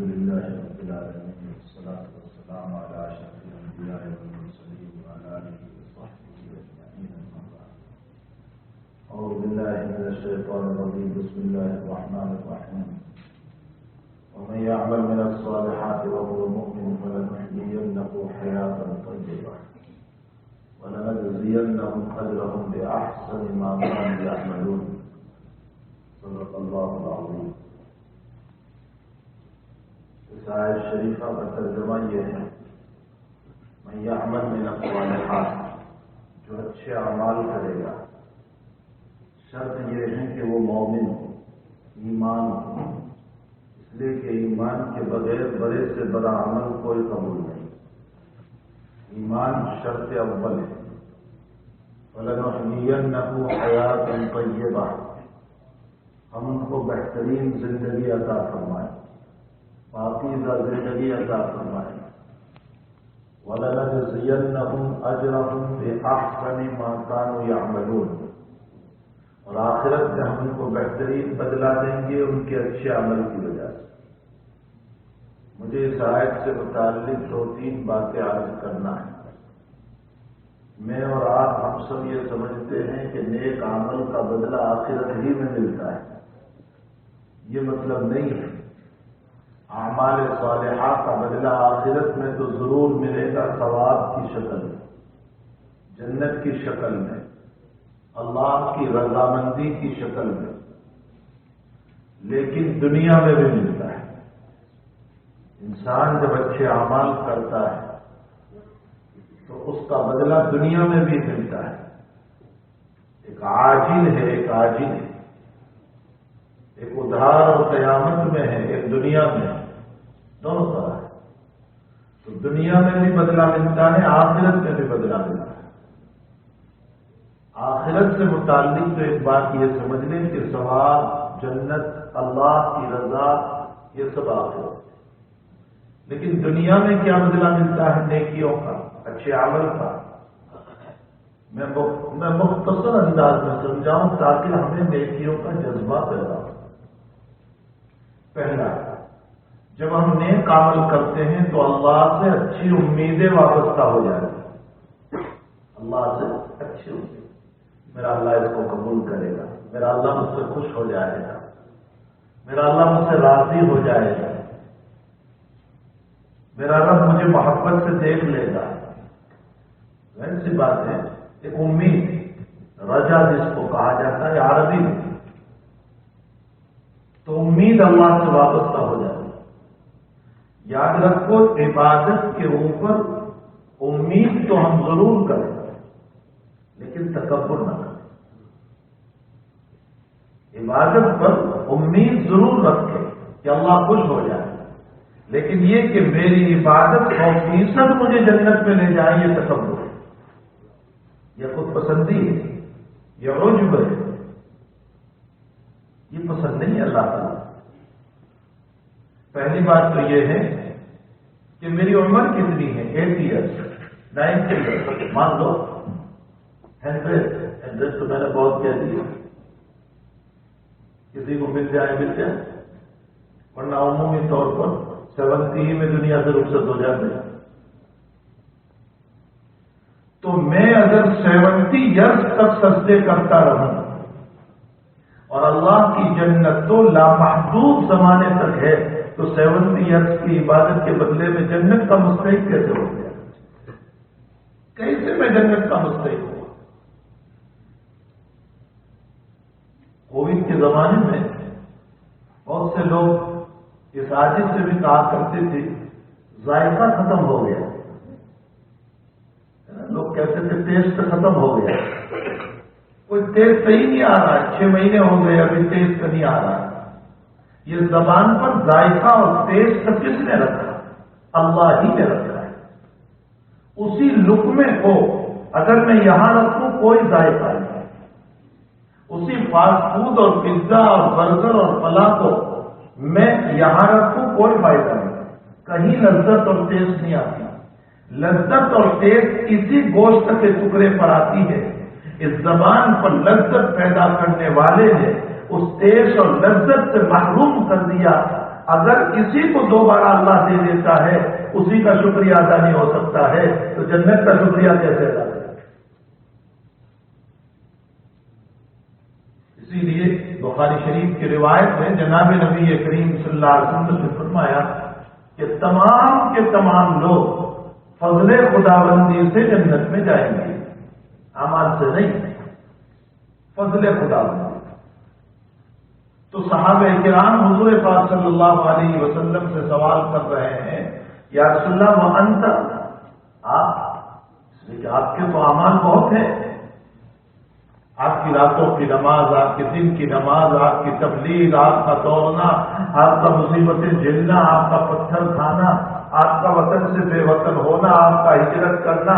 لله رب العالمين والصلاة والسلام على أشرف الأنبياء والمرسلين وعلى آله وصحبه أجمعين أما بعد. أعوذ بالله من الشيطان الرجيم. بسم الله الرحمن الرحيم. ومن يعمل من الصالحات وهو مؤمن فلنحيينه حياة طيبة ولنجزينهم أجرهم بأحسن ما كانوا يعملون. صدق الله العظيم. اس آیت شریفہ کا ترجمہ یہ ہے: من یعمل من الصالحات، جو اچھے اعمال کرے گا، شرط یہ ہے کہ وہ مومن ہو، ایمان ہو، اس لیے کہ ایمان کے بغیر بڑے سے بڑا عمل کوئی قبول نہیں. ایمان شرط اول ہے. وَلَنُحْيِيَنَّهُ حَيَاةً طَيِّبَةً، ہم ان کو بہترین زندگی عطا فرمائیں، پاکیزہ زندگی عطا فرمائیں. وَلَنَجْزِيَنَّهُمْ أَجْرَهُمْ بِأَحْسَنِ مَا كَانُوا يَعْمَلُونَ، اور آخرت میں ہم ان کو بہترین بدلہ دیں گے ان کے اچھے عمل کی وجہ سے. مجھے اس آیت سے متعلق 2-3 باتیں عرض کرنا ہے. میں اور آپ ہم سب یہ سمجھتے ہیں کہ نیک عمل کا بدلہ آخرت ہی میں ملتا ہے. یہ مطلب نہیں ہے. اعمال صالحہ کا بدلہ آخرت میں تو ضرور ملے گا، ثواب کی شکل میں، جنت کی شکل میں، اللہ کی رضامندی کی شکل میں، لیکن دنیا میں بھی ملتا ہے. انسان جب اچھے اعمال کرتا ہے تو اس کا بدلہ دنیا میں بھی ملتا ہے. ایک عاجل ہے، ایک عاجل ہے، ایک ادھار اور قیامت میں ہے، ایک دنیا میں ہے. دونوں طرح ہے. تو دنیا میں بھی بدلہ ملتا ہے، آخرت میں بھی بدلہ ملتا ہے. آخرت سے متعلق تو ایک بات یہ سمجھ لیں کہ ثواب، جنت، اللہ کی رضا، یہ سب آخرت. لیکن دنیا میں کیا بدلہ ملتا ہے؟ نیکیوں کا، اچھے عمل کا. میں مختصر انداز میں سمجھاؤں تاکہ ہمیں نیکیوں کا جذبہ پیدا ہو. پہلا، جب ہم نیک عمل کرتے ہیں تو اللہ سے اچھی امیدیں وابستہ ہو جاتی ہیں. اللہ سے اچھی امید، میرا اللہ اس کو قبول کرے گا، میرا اللہ مجھ سے خوش ہو جائے گا، میرا اللہ مجھ سے راضی ہو جائے گا، میرا رب مجھے محبت سے دیکھ لے گا. ایسی بات ہے. ایک امید، رجا جس کو کہا جاتا ہے عربی میں، تو امید اللہ سے وابستہ ہو جاتی ہے. یاد رکھو، عبادت کے اوپر امید تو ہم ضرور کریں لیکن تکبر نہ کریں. عبادت پر امید ضرور رکھیں کہ اللہ خوش ہو جائے، لیکن یہ کہ میری عبادت 100% مجھے جنت میں لے جائے، یہ تکبر ہے، یہ خود پسندی ہے، یہ عجب ہے. یہ پسند نہیں ہے اللہ تعالیٰ. پہلی بات تو یہ ہے کہ میری عمر کتنی ہے؟ 80 ایئرس، 90 ایئرس، مان لو 100 تو میں نے بہت کہہ دیا. کسی کو مل جائے، ورنہ عمومی طور پر 70 میں دنیا سے رخصت ہو جاتے ہیں. تو میں اگر 70 ایئرس تک سجدے کرتا رہوں اور اللہ کی جنت تو لامحدود زمانے تک ہے، تو 70 ایئرس کی عبادت کے بدلے میں جنت کا مستحق کیسے ہو گیا؟ کیسے میں جنت کا مستحق ہوا؟ کووڈ کے زمانے میں بہت سے لوگ اس عاجز سے بھی کہا کرتے تھے ذائقہ ختم ہو گیا. لوگ کہتے تھے ٹیسٹ ختم ہو گیا، کوئی ٹیسٹ صحیح نہیں آ رہا. 6 مہینے ہو گئے ابھی ٹیسٹ نہیں آ رہا. یہ زبان پر ذائقہ اور ٹیسٹ کس نے رکھا؟ اللہ ہی نے رکھا ہے. اسی لقمے کو اگر میں یہاں رکھوں کوئی ذائقہ نہیں. اسی فاسٹ فوڈ اور پیزا اور برگر اور فلاں کو میں یہاں رکھوں کوئی فائدہ نہیں، کہیں لذت اور ٹیسٹ نہیں آتی. لذت اور ٹیسٹ اسی گوشت کے ٹکڑے پر آتی ہے. اس زبان پر لذت پیدا کرنے والے نے اس ٹیسٹ اور لذت سے محروم کر دیا اگر کسی کو دوبارہ اللہ دے دیتا ہے اسی کا شکریہ ادا نہیں ہو سکتا ہے تو جنت کا شکریہ کیسے ادا کرے؟ اسی لیے بخاری شریف کی روایت میں جناب نبی کریم صلی اللہ علیہ وسلم نے فرمایا کہ تمام کے تمام لوگ فضل خداوندی سے جنت میں جائیں گے، اعمال سے نہیں، فضل خداوندی۔ تو صحابہ کرام حضور پاک صلی اللہ علیہ وسلم سے سوال کر رہے ہیں، یا رسول اللہ وانت، آپ کے تو اعمال بہت ہیں، آپ کی راتوں کی نماز، آپ کے دن کی نماز، آپ کی تبلیغ، آپ کا دوڑنا، آپ کا مصیبتیں جھیلنا، آپ کا پتھر کھانا، آپ کا وطن سے بے وطن ہونا، آپ کا ہجرت کرنا،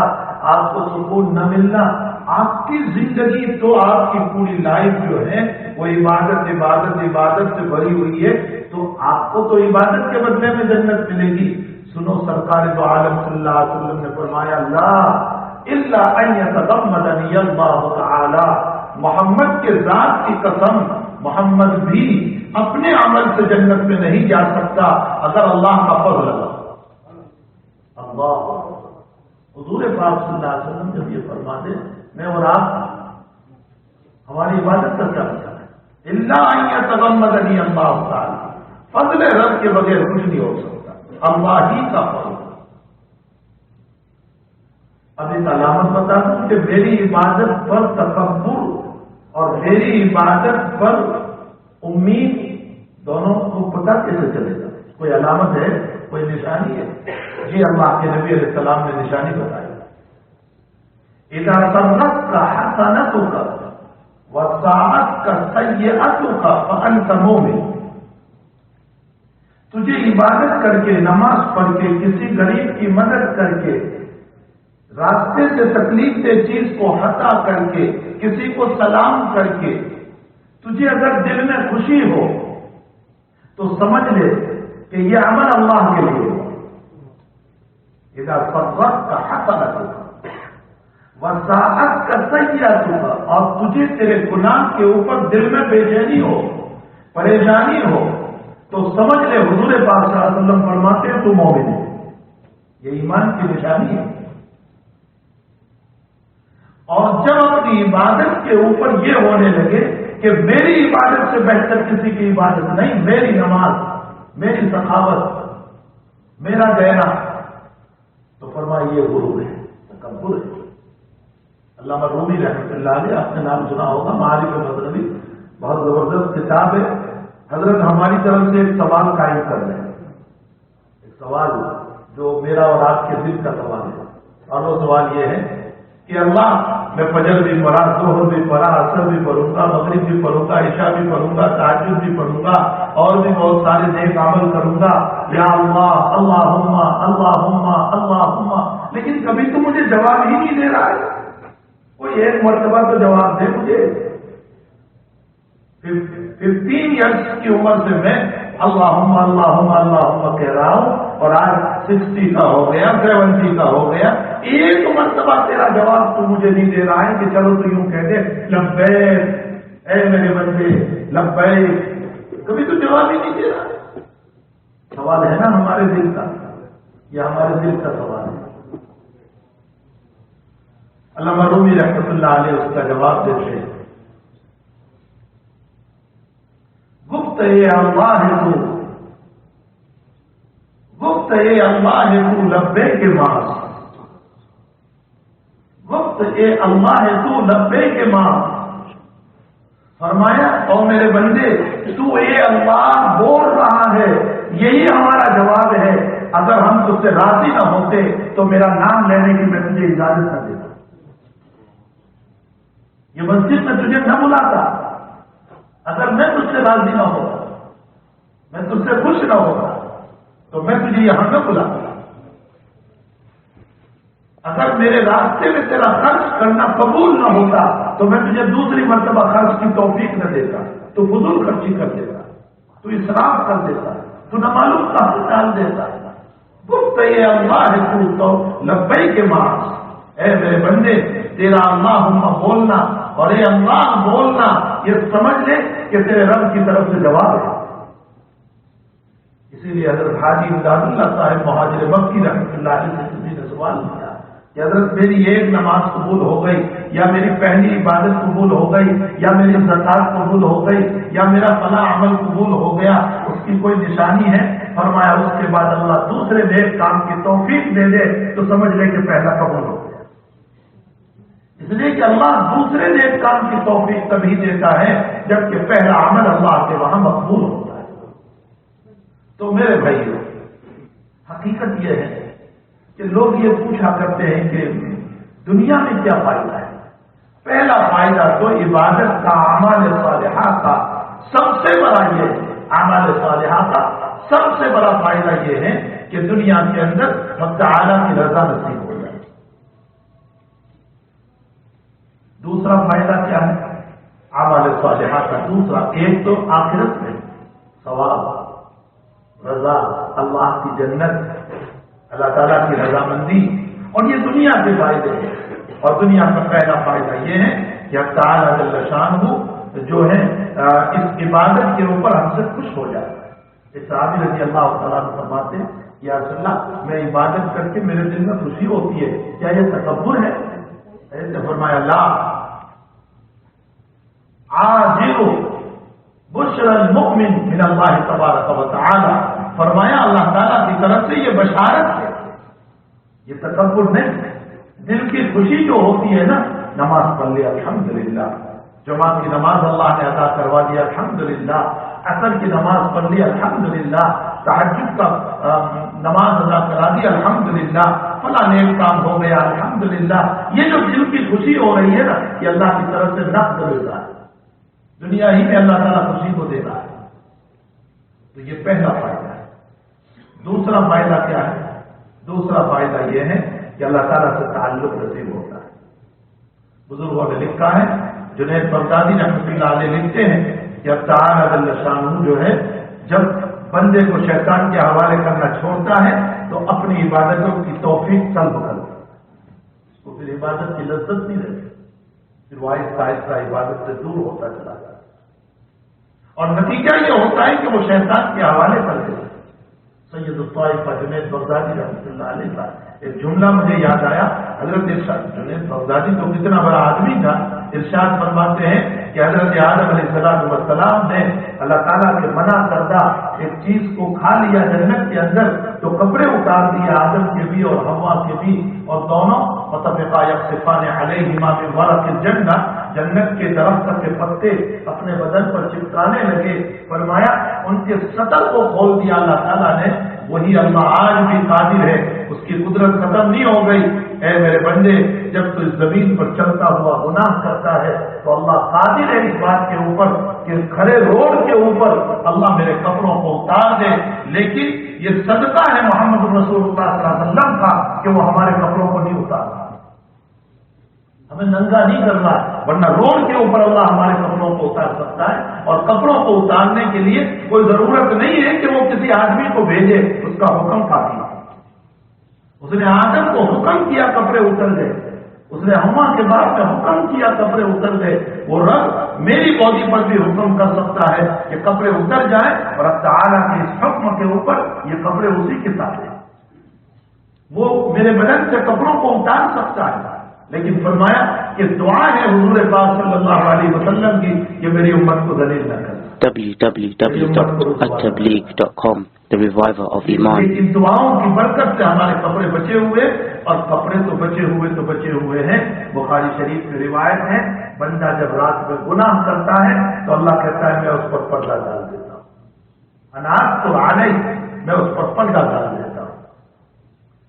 آپ کو سکون نہ ملنا، آپ کی زندگی تو آپ کی پوری لائف جو ہے وہ عبادت عبادت عبادت سے بھری ہوئی ہے، تو آپ کو تو عبادت کے بدلے میں جنت ملے گی۔ سنو سرکار دو عالم صلی اللہ علیہ وسلم نے فرمایا لا الا ان يتغمدني اللہ تعالی، محمد کے ذات کی قسم، محمد بھی اپنے عمل سے جنت میں نہیں جا سکتا اگر اللہ کا فضل ہو۔ اللہ حضور پاک صلی اللہ علیہ وسلم جب یہ فرما دے میں اور آپ ہماری عبادت کا کیا مطلب ہے؟ الا ان يتغمدني اللہ تعالی، فضل رب کے بغیر کچھ نہیں ہو سکتا، اللہ ہی کا فضل۔ اب ایک علامت بتا دوں کہ میری عبادت پر تکبر اور میری عبادت پر امید دونوں کو پتہ کیسے چلے گا؟ کوئی علامت ہے، کوئی نشانی ہے؟ جی اللہ کے نبی علیہ السلام نے نشانی بتائی، اذا سرتك حسنتك وساءتك سیئتك فانت مؤمن، تجھے عبادت کر کے، نماز پڑھ کے، کسی غریب کی مدد کر کے، راستے سے تکلیف دہ چیز کو ہٹا کر کے، کسی کو سلام کر کے تجھے اگر دل میں خوشی ہو تو سمجھ لے کہ یہ عمل اللہ کے لیے ہو۔ اذا سرتك حسنتك وساءتك سیئتك، اور تجھے تیرے گناہ کے اوپر دل میں بے چینی ہو، پریشانی ہو، تو سمجھ لے حضور پاک صلی اللہ علیہ وسلم فرماتے ہیں تو مومن ہے۔ یہ ایمان کی نشانی ہے۔ اور جب اپنی عبادت کے اوپر یہ ہونے لگے کہ میری عبادت سے بہتر کسی کی عبادت نہیں، میری نماز، میری سخاوت، میرا دینا، تو فرمایا یہ غرور ہے، تکبر ہے۔ علامہ رومی رحمۃ اللہ علیہ، آپ نے نام سنا ہوگا، معارف مذہبی، بہت زبردست کتاب ہے۔ حضرت ہماری طرف سے ایک سوال قائم کر رہے ہیں، ایک سوال جو میرا اور آپ کے دل کا سوال ہے، اور وہ سوال یہ ہے کہ اللہ میں فجر بھی پڑھا، ظہر بھی پڑھا، عصر بھی پڑھوں گا، مغرب بھی پڑھوں گا، عشاء بھی پڑھوں گا، تہجد بھی پڑھوں گا، اور بھی بہت سارے نیک عمل کروں گا، یا اللہ اللہم اللہم اللہم، لیکن کبھی تو مجھے جواب ہی نہیں دے رہا ہے۔ کوئی ایک مرتبہ تو جواب دے مجھے۔ 15 ایئرس کی عمر سے میں اللہم اللہم اللہم کہہ رہا ہوں، اور آج 60 کا ہو گیا، 70 کا ہو گیا، ایک مرتبہ تیرا جواب تو مجھے نہیں دے رہا ہے کہ چلو تو یوں کہہ دے لبیک اے میرے بندے لبیک، کبھی تو جواب ہی نہیں دے رہا۔ سوال ہے نا ہمارے دل کا، یہ ہمارے دل کا سوال ہے۔ علامہ رومی رحمۃ اللہ علیہ اس کا جواب دیتے ہیں، گفت اے اللہ ہے تو، گفت اے اللہ ہے تو لبے کے ماں، گفت اے اللہ ہے تو لبے کے ماں، فرمایا او میرے بندے تو اے اللہ بول رہا ہے، یہی ہمارا جواب ہے، اگر ہم تجھ سے راضی نہ ہوتے تو میرا نام لینے کی میں تجھے اجازت نہ دیتا، یہ مسجد میں تجھے نہ بلاتا، اگر میں تجھ سے راضی نہ ہوتا، میں تجھ سے خوش نہ ہوتا تو میں تجھے یہاں نہ بلاتا، اگر میرے راستے میں تیرا خرچ کرنا قبول نہ ہوتا تو میں تجھے دوسری مرتبہ خرچ کی توفیق نہ دیتا، تو فضول خرچی کر دیتا، تو اسراف کر دیتا، تو نہ معلوم کہاں ڈال دیتا۔ گفت یہ اللہ ہے تو لبئی کے ماں، اے میرے بندے تیرا اللہم بولنا اور اے اللہ بولنا یہ سمجھ لے کہ تیرے رب کی طرف سے جواب ہے۔ اسی لیے حضرت حاجی امداد اللہ صاحب مہاجر مکی رحمۃ اللہ علیہ سے کسی نے سوال کیا کہ حضرت میری ایک نماز قبول ہو گئی، یا میری پہلی عبادت قبول ہو گئی، یا میری زکات قبول ہو گئی، یا میرا فلاں عمل قبول ہو گیا، اس کی کوئی نشانی ہے؟ فرمایا اس کے بعد اللہ دوسرے نیک کام کی توفیق دے دے تو سمجھ لے کہ پہلا قبول ہو گیا۔ اس لیے کہ اللہ دوسرے نیک کام کی توفیق تبھی دیتا ہے جبکہ پہلا عمل اللہ کے وہاں مقبول ہوتا ہے۔ تو میرے بھائیو، حقیقت یہ ہے کہ لوگ یہ پوچھا کرتے ہیں کہ دنیا میں کیا فائدہ ہے؟ پہلا فائدہ تو عبادت کا، اعمال صالحہ کا سب سے بڑا یہ ہے، اعمال صالحہ کا سب سے بڑا فائدہ یہ ہے کہ دنیا کے اندر رب تعالیٰ کی رضا نصیب ہو جائے۔ دوسرا فائدہ کیا ہے اعمال صالحہ کا؟ دوسرا، ایک تو آخرت میں ثواب، رضا، اللہ کی جنت، اللہ تعالیٰ کی رضامندی، اور یہ دنیا کے فائدے ہیں۔ اور دنیا کا پہلا فائدہ یہ ہے کہ اب تعالیٰ جل شانہ جو ہے اس عبادت کے اوپر ہم سے خوش ہو جاتا ہے۔ ایک صحابی رضی اللہ تعالیٰ عنہ فرماتے ہیں یا رسول اللہ، میں عبادت کر کے میرے دل میں خوشی ہوتی ہے، کیا یہ تکبر ہے؟ ایسے فرمایا لا، عاجل بشر المؤمن من اللہ تبارک و تعالی، فرمایا اللہ تعالیٰ کی طرف سے یہ بشارت ہے، یہ تکبر نہیں۔ دل کی خوشی جو ہوتی ہے نا، نماز پڑھ لی الحمدللہ، جماعت کی نماز اللہ نے ادا کروا دیا الحمدللہ، عصر کی نماز پڑھ لی الحمدللہ، تہجد کا نماز ادا کرا دی الحمدللہ، فلاں نیک کام ہو گیا الحمدللہ۔ یہ جو دل کی خوشی ہو رہی ہے نا، یہ اللہ کی طرف سے نقد ملتا ہے، دنیا ہی میں اللہ تعالیٰ خوشی کو دے رہا ہے۔ تو یہ پہلا فائدہ ہے۔ دوسرا فائدہ کیا ہے؟ دوسرا فائدہ یہ ہے کہ اللہ تعالیٰ سے تعلق نصیب ہوتا ہے۔ بزرگوں نے لکھا ہے، جنید بغدادی رحمۃ اللہ علیہ لکھتے ہیں کہ اب تعالیٰ جل شانہ جو ہے جب بندے کو شیطان کے حوالے کرنا چھوڑتا ہے تو اپنی عبادتوں کی توفیق طلب کرتا ہے، اس کو پھر عبادت کی لذت نہیں رہتی، پھر وہ آہستہ آہستہ عبادت سے دور ہوتا چلا جاتا ہے، اور نتیجہ یہ ہوتا ہے کہ وہ شیطان کے حوالے کر دیتا ہے۔ سید الطائفہ جنید بغدادی رحمۃ اللہ علیہ کا ایک جملہ مجھے یاد آیا، حضرت ارشاد، جنید بغدادی تو کتنا بڑا آدمی تھا، ارشاد فرماتے ہیں کہ حضرت آدم علیہ السلام نے اللہ تعالیٰ کے منع کردہ ایک چیز کو کھا لیا جنت کے اندر، تو کپڑے اتار دیے آدم کے بھی اور حوا کے بھی، اور دونوں متفقہ یخصفان علیہما من ورق الجنہ، جنت کے درخت کے پتے اپنے بدن پر چپکانے لگے۔ فرمایا ان کے سطر کو کھول دیا اللہ تعالیٰ نے، وہی اللہ آج بھی قادر ہے، اس کی قدرت ختم نہیں ہو گئی۔ اے میرے بندے، جب تو اس زمین پر چلتا ہوا گناہ کرتا ہے تو اللہ قادر ہے اس بات کے اوپر کہ کھڑے روڈ کے اوپر اللہ میرے کپڑوں کو اتار دے، لیکن یہ صدقہ ہے محمد رسول اللہ صلی اللہ علیہ وسلم کا کہ وہ ہمارے کپڑوں کو نہیں اتارتا، ہمیں ننگا نہیں کرنا، ورنہ روڈ کے اوپر اللہ ہمارے کپڑوں کو اتار سکتا ہے، اور کپڑوں کو اتارنے کے لیے کوئی ضرورت نہیں ہے کہ وہ کسی آدمی کو بھیجے، اس کا حکم کافی ہے۔ اس نے آدم کو حکم کیا کپڑے اتر گئے، اس نے حوا کے بعد میں حکم کیا کپڑے اتر گئے، وہ رب میری باڈی پر بھی حکم کر سکتا ہے کہ کپڑے اتر جائیں، اور اب تعالیٰ کے اس حکم کے اوپر یہ کپڑے اسی کے ساتھ ہیں، وہ میرے بدن سے کپڑوں کو اتار سکتا ہے، لیکن فرمایا کہ دعا ہے حضور پاک صلی اللہ علیہ وسلم کی کہ میری امت کو ذلیل نہ کرے۔ www.attableek.com The Reviver of Iman۔ ان دعاؤں کی برکت سے ہمارے کپڑے بچے ہوئے، اور کپڑے تو بچے ہوئے ہیں۔ بخاری شریف کی روایت ہے، بندہ جب رات میں گناہ کرتا ہے تو اللہ کہتا ہے میں اس پر پردہ ڈال دیتا ہوں، اناس تو علیہ، میں اس پر پردہ ڈال دیتا ہوں،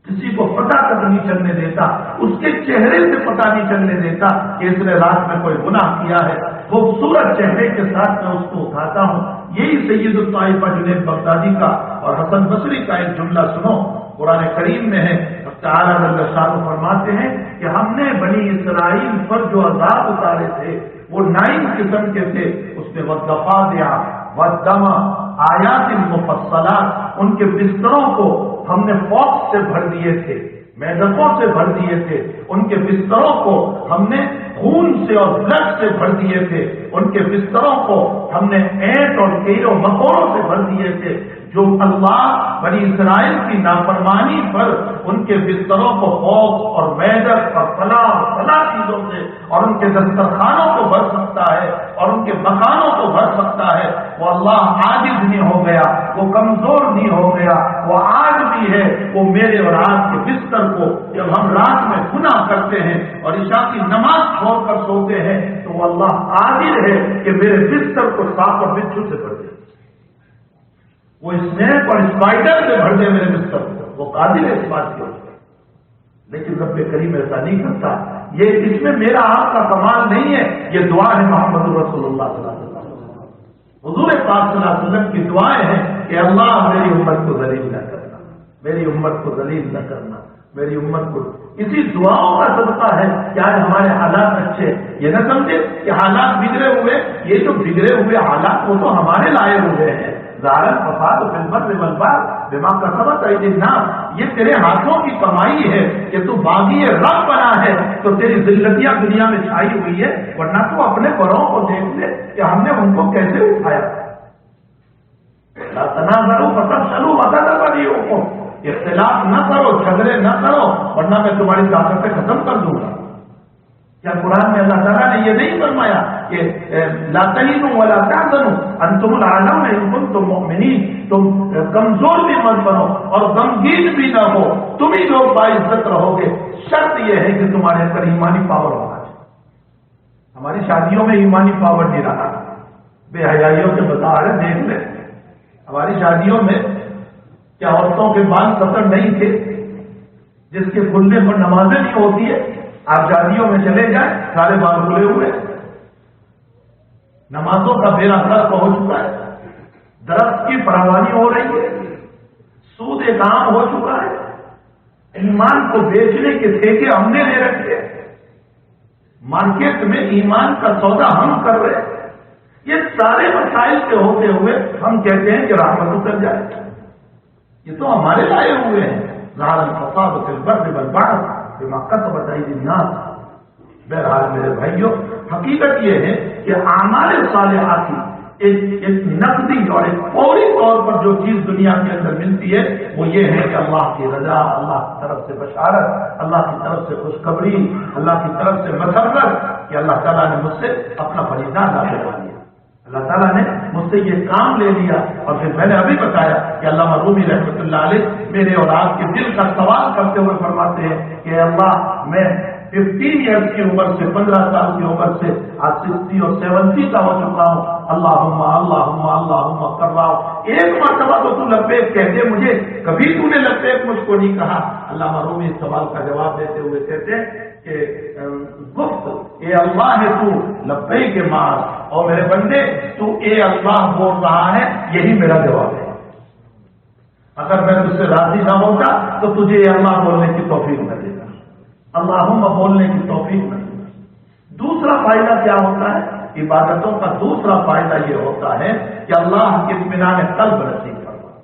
کسی کو پتہ تک نہیں چلنے دیتا، اس کے چہرے سے پتہ نہیں چلنے دیتا کہ اس نے رات میں کوئی گناہ کیا ہے، خوبصورت چہرے کے ساتھ میں اس کو اٹھاتا ہوں۔ یہی سید الطائفہ جنید بغدادی کا اور حسن بصری کا ایک جملہ سنو، قرآن کریم میں ہے، تعالیٰ جل شانہ فرماتے ہیں کہ ہم نے بنی اسرائیل پر جو عذاب اتارے تھے وہ 9 قسم کے تھے، اس میں والضفادع والدم آیات مفصلات، ان کے بستروں کو ہم نے فوق سے بھر دیے تھے، میدکوں سے بھر دیے تھے، ان کے بستروں کو ہم نے خون سے اور بلڈ سے بھر دیے تھے، ان کے بستروں کو ہم نے اینٹ اور کیڑوں مکوڑوں سے بھر دیے تھے، جو اللہ بنی اسرائیل کی نافرمانی پر ان کے بستروں کو خوف اور میدک اور فلاح چیزوں سے اور ان کے دسترخوانوں کو بھر سکتا ہے اور ان کے مکانوں کو بھر سکتا ہے، وہ اللہ عاجز نہیں ہو گیا، وہ کمزور نہیں ہو گیا، وہ آج بھی ہے۔ وہ میرے اور آپ کے بستر کو جب ہم رات میں گناہ کرتے ہیں اور عشاء کی نماز چھوڑ کر سوتے ہیں تو وہ اللہ قادر ہے کہ میرے بستر کو صاف اور بچھو سے بھر دے، وہ اسنیک اور اسپائڈر سے بھر دے میرے بستر کو، وہ قادر ہے اس بات کے اوپر۔ لیکن رب کریم ایسا نہیں کرتا، یہ اس میں میرا آپ کا کمال نہیں ہے، یہ دعا ہے محمد رسول اللہ صلی اللہ علیہ وسلم، حضور پاک صلی اللہ علیہ وسلم کی دعائیں ہیں کہ اللہ میری امت کو ذلیل نہ کرنا، میری امت کو ذلیل نہ کرنا، میری امت کو۔ اسی دعاؤں کا صدقہ ہے کہ آج ہمارے حالات اچھے، یہ نہ سمجھے کہ حالات بگڑے ہوئے، یہ جو بگڑے ہوئے حالات وہ تو ہمارے لائے ہوئے ہیں، ظاہر فساد فی البر والبحر بما کسبت ایدی الناس، یہ تیرے ہاتھوں کی کمائی ہے کہ تو باغی رب بنا ہے تو تیری ذلتیاں دنیا میں چھائی ہوئی ہے، ورنہ تو اپنے بڑوں کو دیکھ لے کہ ہم نے ان کو کیسے اٹھایا۔ لا تنازعوا فتفشلوا وتذهب، اختلاف نہ کرو، جھگڑے نہ کرو، ورنہ میں تمہاری طاقتیں ختم کر دوں گا۔ کیا قرآن میں اللہ تعالیٰ نے یہ نہیں فرمایا کہ لا تہینوا ولا تحزنوا انتم الاعلون ان کنتم مؤمنین، تم کمزور بھی مت بنو اور غمگین بھی نہ ہو، تم ہی لوگ باعزت رہو گے، شرط یہ ہے کہ تمہارے اندر ایمانی پاور ہونا چاہیے۔ ہماری شادیوں میں ایمانی پاور نہیں رہا، بے حیائیوں کے بتا رہے، دیکھ لیں ہماری شادیوں میں کیا عورتوں کے بال قطر نہیں تھے، جس کے کھلنے پر نمازیں نہیں ہوتی ہے؟ آپ شادیوں میں چلے جائیں سارے بال کھلے ہوئے، نمازوں کا بیڑا غرق ہو چکا ہے، درخت کی فراوانی ہو رہی ہے، سود ایک عام ہو چکا ہے، ایمان کو بیچنے کے ٹھیکے ہم نے لے رکھے، مارکیٹ میں ایمان کا سودا ہم کر رہے ہیں۔ یہ سارے مسائل کے ہوتے ہوئے ہم کہتے ہیں کہ رحمت اتر جائے، یہ تو ہمارے لائے ہوئے ہیں۔ ظاہر الفساد فی البر والبحر بما کسبت ایدی الناس۔ بہرحال میرے بھائیوں، حقیقت یہ ہے کہ اعمال صالحہ کی ایک نقدی اور ایک فوری طور پر جو چیز دنیا کے اندر ملتی ہے وہ یہ ہے کہ اللہ کی رضا، اللہ کی طرف سے بشارت، اللہ کی طرف سے خوشخبری، اللہ کی طرف سے مسرت کہ اللہ تعالیٰ نے مجھ سے اپنا فریضہ ادا کروا لیا، اللہ تعالیٰ نے مجھ سے یہ کام لے لیا۔ اور پھر میں نے ابھی بتایا کہ علامہ رومی رحمۃ اللہ علیہ میرے اور آپ کے دل کا سوال کرتے ہوئے فرماتے ہیں کہ اللہ میں 15 ایئرس کی عمر سے 15 سال کی عمر سے آج 60 اور 70 کا ہو چکا ہوں، اللہم اللہم اللہم کر رہا ہوں، ایک مرتبہ تو لبیک کہہ دے مجھے، کبھی تو نے لبیک مجھ کو نہیں کہا۔ علامہ رومی اس سوال کا جواب دیتے ہوئے کہتے ہیں کہ گفت اے اللہ ہے تو لبیک کے مار، اور میرے بندے تو اے اللہ بول رہا ہے، یہی میرا جواب ہے۔ اگر میں تجھ سے راضی نہ ہوتا تو تجھے اے اللہ بولنے کی توفیق نہ دیتا، اللہم بولنے کی توفیق نہ دیتا۔ دوسرا فائدہ کیا ہوتا ہے؟ عبادتوں کا دوسرا فائدہ یہ ہوتا ہے کہ اللہ اطمینان قلب نصیب کرتا ہے۔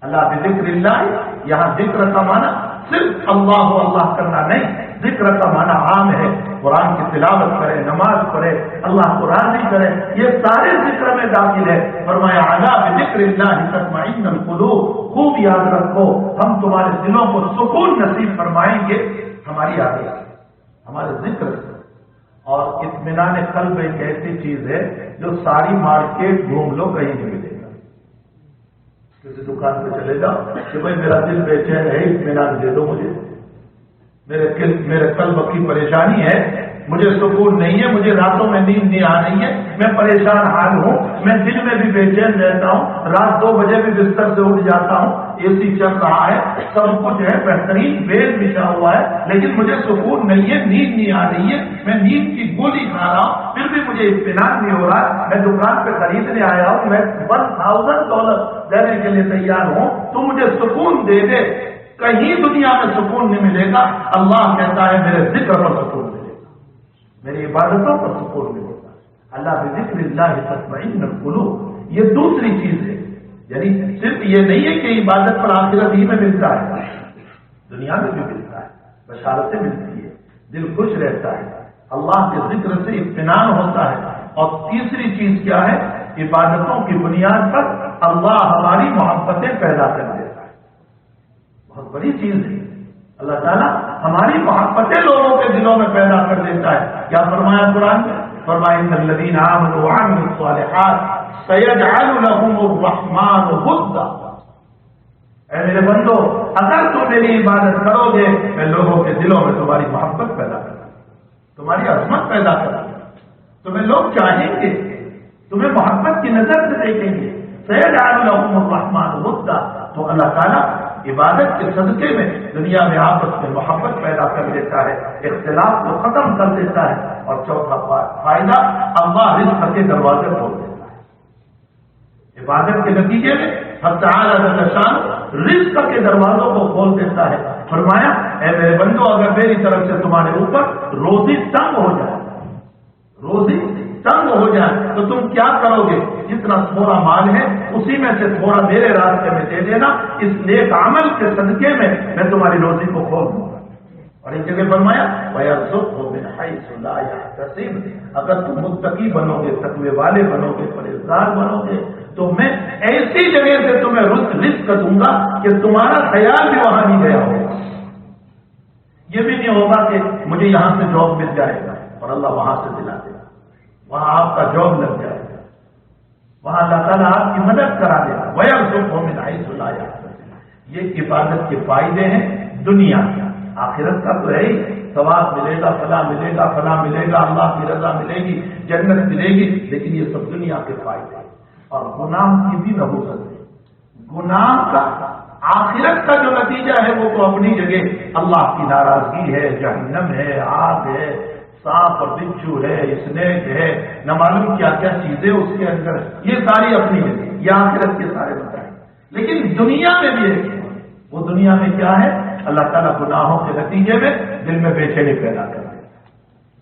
اللہ بذکر اللہ، یہاں ذکر کا معنی صرف اللہ کرنا نہیں، ذکر کا معنی عام ہے، قرآن کی تلاوت کرے، نماز پڑھے، اللہ کو راضی کرے، یہ سارے ذکر میں داخل ہے۔ فرمایا الا بذکر اللہ تطمئن القلوب، خوب یاد رکھو ہم تمہارے دلوں کو سکون نصیب فرمائیں گے ہماری عادت سے، ہمارے ذکر سے۔ اور اطمینان قلب ایک ایسی چیز ہے جو ساری مارکیٹ گھوم لو کہیں نہیں ملے گا۔ کسی دکان پہ چلے جاؤ کہ بھائی میرا دل بے چین ہے، اطمینان دے دو مجھے، میرے قلب کی پریشانی ہے، مجھے سکون نہیں ہے، مجھے راتوں میں نیند نہیں آ رہی ہے، میں پریشان حال ہوں، میں دن میں بھی بے چین رہتا ہوں، رات 2 بجے بھی بستر سے اٹھ جاتا ہوں، اے سی چل رہا ہے، سب کچھ ہے، بہترین بیڈ بچھا ہوا ہے، لیکن مجھے سکون نہیں ہے، نیند نہیں آ رہی ہے، میں نیند کی گولی کھا رہا ہوں، پھر بھی مجھے اطمینان نہیں ہو رہا، میں دکان پہ خریدنے آیا ہوں، میں $1000 دینے کے لیے تیار ہوں، تو مجھے سکون دے دے۔ کہیں دنیا میں سکون نہیں ملے گا، اللہ کہتا ہے میرے ذکر پر سکون ملے گا، میری عبادتوں پر سکون ملے گا۔ اللہ بذکر اللہ تطمئن القلوب، یہ دوسری چیز ہے، یعنی صرف یہ نہیں ہے کہ عبادت پر آخرت ہی میں ملتا ہے، دنیا میں بھی ملتا ہے، بشارتیں ملتی ہے، دل خوش رہتا ہے، اللہ کے ذکر سے اطمینان ہوتا ہے۔ اور تیسری چیز کیا ہے؟ عبادتوں کی بنیاد پر اللہ ہماری محبتیں پیدا کر دیتا ہے. بہت بڑی چیز ہے. اللہ تعالیٰ ہماری محبتیں لوگوں کے دلوں میں پیدا کر دیتا ہے. کیا فرمایا قرآن میں؟ فرمایا ان الذین آمنوا وعملوا الصالحات سیجعل لهم الرحمن ودا. اے میرے بندو، اگر تم میری عبادت کرو گے میں لوگوں کے دلوں میں تمہاری محبت پیدا کروں گا، تمہاری عظمت پیدا کروں گا، تمہیں لوگ چاہیں گے، تمہیں محبت کی نظر سے دیکھیں گے. سیجعل لهم الرحمن ودا. تو اللہ تعالیٰ عبادت کے صدقے میں دنیا میں آپس میں محبت پیدا کر دیتا ہے، اختلاف کو ختم کر دیتا ہے. اور چوتھا فائدہ، اللہ رزق کے دروازے کھول دیتا ہے. عبادت کے نتیجے میں حق تعالیٰ جل شانہ رزق کے دروازوں کو کھول دیتا ہے. فرمایا اے میرے بندو، اگر میری طرف سے تمہارے اوپر روزی تنگ ہو جائے، روزی تنگ ہو جائے تو تم کیا کرو گے؟ جتنا تھوڑا مال ہے اسی میں سے تھوڑا میرے راستے میں دے دینا، اس نیک عمل کے صدقے میں تمہاری روزی کو کھول دوں گا. اور ایک جگہ فرمایا وَيَرْزُقْهُ مِنْ حَيْثُ لَا يَحْتَسِبُ. اگر تم متقی بنو گے، تقوی والے بنو گے، پرہیزگار بنو گے تو میں ایسی جگہ سے تمہیں رزق دوں گا کہ تمہارا خیال بھی وہاں نہیں گیا ہوگا. یہ بھی نہیں ہوگا کہ مجھے یہاں سے جاب مل جائے گا اور اللہ وہاں سے دلا دے گا، وہاں آپ کا جاب لگ جائے گا، وہاں اللہ تعالیٰ آپ کی مدد کرا دے گا. وَيَرْزُقْهُ مِنْ حَيْثُ لَا يَحْتَسِبُ. یہ عبادت کے فائدے ہیں دنیا کے. آخرت کا تو ہے ہی، ثواب ملے گا، فلاں ملے گا، فلاں ملے گا، اللہ کی رضا ملے گی، جنت ملے گی. لیکن یہ سب دنیا کے فائدے ہیں. اور گناہ کی بھی نحوست ہے. گناہ کا آخرت کا جو نتیجہ ہے وہ تو اپنی جگہ اللہ کی ناراضگی ہے، جہنم ہے، آگ ہے، سانپ اور بچھو ہے، اسنیک ہے، نہ معلوم کیا کیا چیزیں اس کے اندر، یہ ساری اپنی جگہ، یہ آخرت کے سارے بتائیں. لیکن دنیا میں بھی ہے. وہ دنیا میں کیا ہے؟ اللہ تعالیٰ گناہوں کے نتیجے میں دل میں بے چینی پیدا کر دے،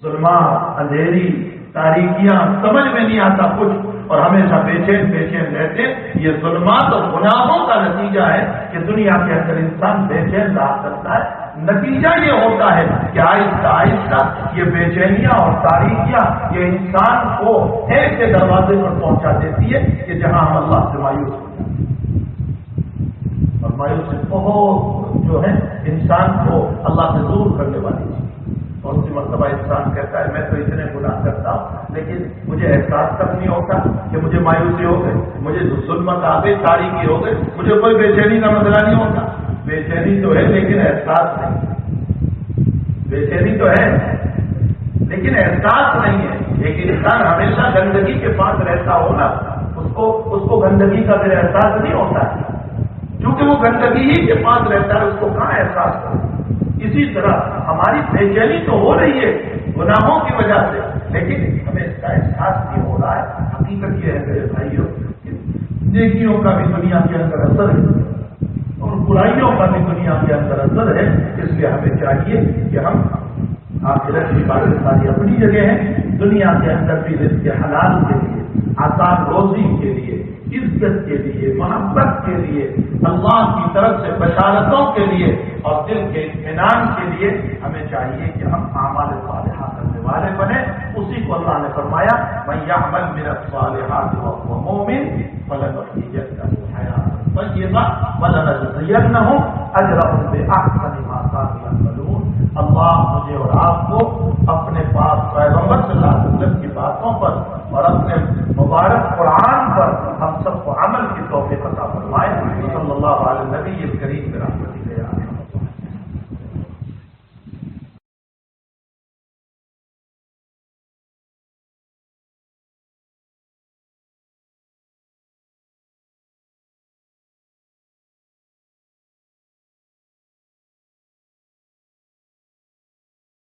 ظلمات، اندھیری، تاریکیاں، سمجھ میں نہیں آتا کچھ اور ہمیشہ بے چین رہتے. یہ ظلمات اور گناہوں کا نتیجہ ہے کہ دنیا کے اندر انسان بے چین رہا کرتا ہے. نتیجہ یہ ہوتا ہے کہ آہستہ آہستہ یہ بے چینیاں اور تاریکیاں یہ انسان کو ایسے دروازے پر پہنچا دیتی ہے کہ جہاں ہم اللہ سے مایوس ہو جاتے ہیں. اور مایوسی بہت جو ہے انسان کو اللہ سے دور کرنے والی چیز. اور اسی مرتبہ انسان کہتا ہے میں تو اتنے گناہ کرتا ہوں لیکن مجھے احساس تک نہیں ہوتا کہ مجھے مایوسی ہو گئی، مجھے ظلمت آ گئی، تاریکی ہو گئی، مجھے کوئی بے چینی کا مسئلہ نہیں ہوتا. بے چینی تو ہے لیکن احساس نہیں. بے چینی تو ہے لیکن احساس نہیں ہے. ایک انسان ہمیشہ گندگی کے پاس رہتا ہو نا، اس کو گندگی کا پھر احساس نہیں ہوتا ہے، کیونکہ وہ گندگی ہی کے پاس رہتا ہے، اس کو کہاں احساس ہوتا. اسی طرح ہماری بے چینی تو ہو رہی ہے گناہوں کی وجہ سے، لیکن ہمیں اس کا احساس نہیں ہو رہا ہے. حقیقت یہ ہے میرے بھائیوں کہ نیکیوں کا بھی دنیا کے اندر اثر ہے اور برائیوں کا بھی دنیا کے اندر اثر ہے. اس لیے ہمیں چاہیے کہ ہم آخرت کی عبادت ساری اپنی جگہ ہے، دنیا کے اندر بھی رزق حلال کے لیے، آسان روزی کے لیے، عزت کے لیے، محبت کے لیے، اللہ کی طرف سے بشارتوں کے لیے اور دل کے اطمینان کے لیے ہمیں چاہیے کہ ہم اعمال صالحہ کرنے والے بنے. اسی کو اللہ نے فرمایا من یعمل من الصالحات وهو مؤمن فلنحیینہ حیاۃ طیبہ ولنجزینہم اجرہم بأحسن ما كانوا یعملون. اللہ مجھے اور آپ کو اپنے پاک پیغمبر صلی اللہ علیہ وسلم کی باتوں پر اور اپنے مبارک قرآن پر ہم سب کو عمل کی توفیق عطا فرمائے. صلی اللہ علیہ نبی کریم